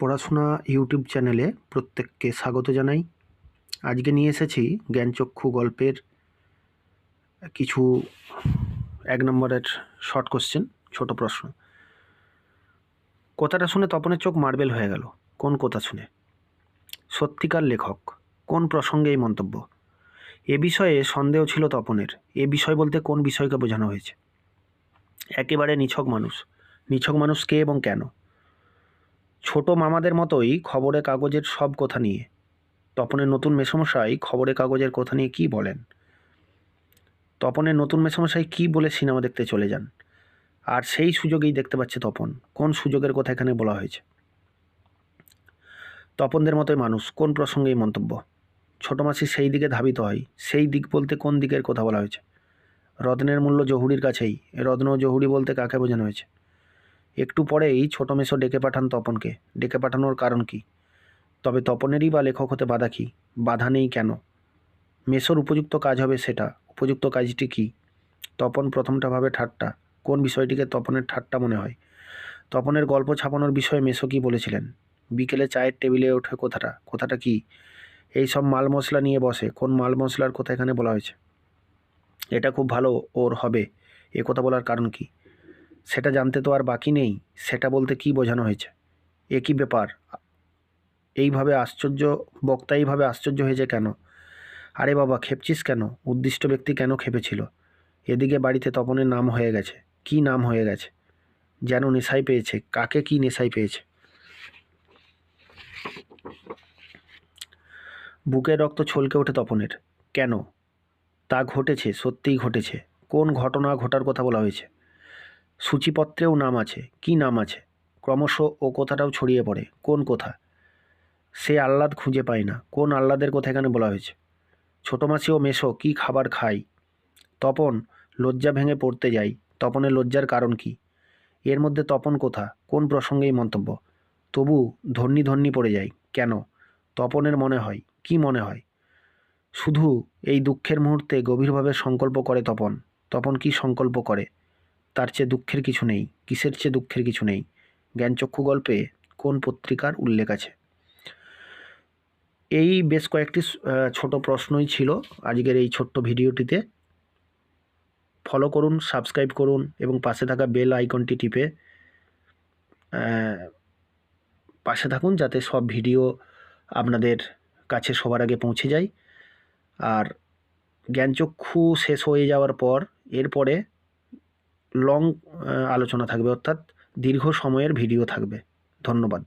পড়াশোনা ইউটিউব চ্যানেলে প্রত্যেককে স্বাগত জানাই। আজকে নিয়ে এসেছি জ্ঞানচক্ষু গল্পের কিছু 1 নম্বরের শর্ট কোশ্চেন, ছোট প্রশ্ন। কথাটা শুনে তপনের চোখ মার্বেল হয়ে গেল। কোন কথা শুনে? সত্যিকার লেখক? কোন প্রসঙ্গে এই মন্তব্য? এ বিষয়ে সন্দেহ ছিল তপনের। এ বিষয় বলতে কোন বিষয়কে বোঝানো হয়েছে? একেবারে নিছক মানুষ। নিছক মানুষ কে এবং কেন? ছোট মামাদের মতোই খবরের কাগজের সব কথা নিয়ে। তপনের নতুন মেসমশাই খবরের কাগজের কথা নিয়ে কী বলেন? তপনের নতুন মেসমশাই কী বলে সিনেমা দেখতে চলে যান, আর সেই সুযোগেই দেখতে পাচ্ছে তপন। কোন সুযোগের কথা এখানে বলা হয়েছে? তপনদের মতোই মানুষ, কোন প্রসঙ্গে এই মন্তব্য? ছোট মাসি সেই দিকে ধাবিত হয়। সেই দিক বলতে কোন দিকের কথা বলা হয়েছে? রত্নের মূল্য জহুরির কাছেই। রত্ন জহুরি বলতে কাকে বোঝানো হয়েছে? একটু পরেই ছোট মেসো ডেকে পাঠান তপনকে। ডেকে পাঠানোর কারণ কি? তবে তপনেরই বা লেখক হতে বাধা কি? বাধা নেই কেন? মেসোর উপযুক্ত কাজ হবে সেটা। উপযুক্ত কাজটি কি? তপন প্রথমটা ভাবে ঠাট্টা। কোন বিষয়টিকে তপনের ঠাট্টা মনে হয়? তপনের গল্প ছাপানোর বিষয়ে মেসো কি বলেছিলেন? বিকেলে চায়ের টেবিলে ওঠে কথাটা কি? এই সব মাল মশলা নিয়ে বসে। কোন মাল মশলার কথা এখানে বলা হয়েছে? এটা খুব ভালো ওর হবে, এ কথা বলার কারণ কি? সেটা জানতে তো আর বাকি নেই। সেটা বলতে কি বোঝানো হয়েছে? এ কী ব্যাপার? বক্তা এইভাবে আশ্চর্য হয়েছে কেন? আরে বাবা, খেপছিস কেন? উদ্দিষ্ট ব্যক্তি কেন খেপেছিল? এদিকে বাড়িতে তপনের নাম হয়ে গেছে। কি নাম হয়ে গেছে? যেন নেশায় পেয়েছে। কাকে কি নেশায় পেয়েছে? বুকের রক্ত ছলকে ওঠে তপনের। কেন? তা ঘটেছে, সত্যিই ঘটেছে। কোন ঘটনা ঘটার কথা বলা হয়েছে? সূচিপত্রেও নাম আছে। কি নাম আছে? ক্রমশ ও কথাটাও ছড়িয়ে পড়ে। কোন কথা? সে আহ্লাদ খুঁজে পায় না। কোন আহ্লাদের কথা এখানে বলা হয়েছে? ছোট মাসি ও মেসো কি খাবার খায়? তপন লজ্জা ভেঙে পড়তে যায়। তপনের লজ্জার কারণ কি? এর মধ্যে তপন কোথা? কোন প্রসঙ্গে এই মন্তব্য? তবু ধন্যি পড়ে যায়। কেন? তপনের মনে হয়। কি মনে হয়? শুধু এই দুঃখের মুহূর্তে গভীরভাবে সংকল্প করে তপন। তপন কি সংকল্প করে? তার চেয়ে দুঃখের কিছু নেই। কিসের চেয়ে দুঃখের কিছু নেই? জ্ঞানচক্ষু গল্পে কোন পত্রিকার উল্লেখ আছে? এই বেশ কয়েকটি ছোট প্রশ্নই ছিল আজকের এই ছোট্ট ভিডিওটিতে। ফলো করুন, সাবস্ক্রাইব করুন এবং পাশে থাকা বেল আইকনটি টিপে পাশে থাকুন, যাতে সব ভিডিও আপনাদের কাছে সবার আগে পৌঁছে যায়। আর জ্ঞানচক্ষু শেষ হয়ে যাওয়ার পর এরপরে লং আলোচনা থাকবে, অর্থাৎ দীর্ঘ সময়ের ভিডিও থাকবে। ধন্যবাদ।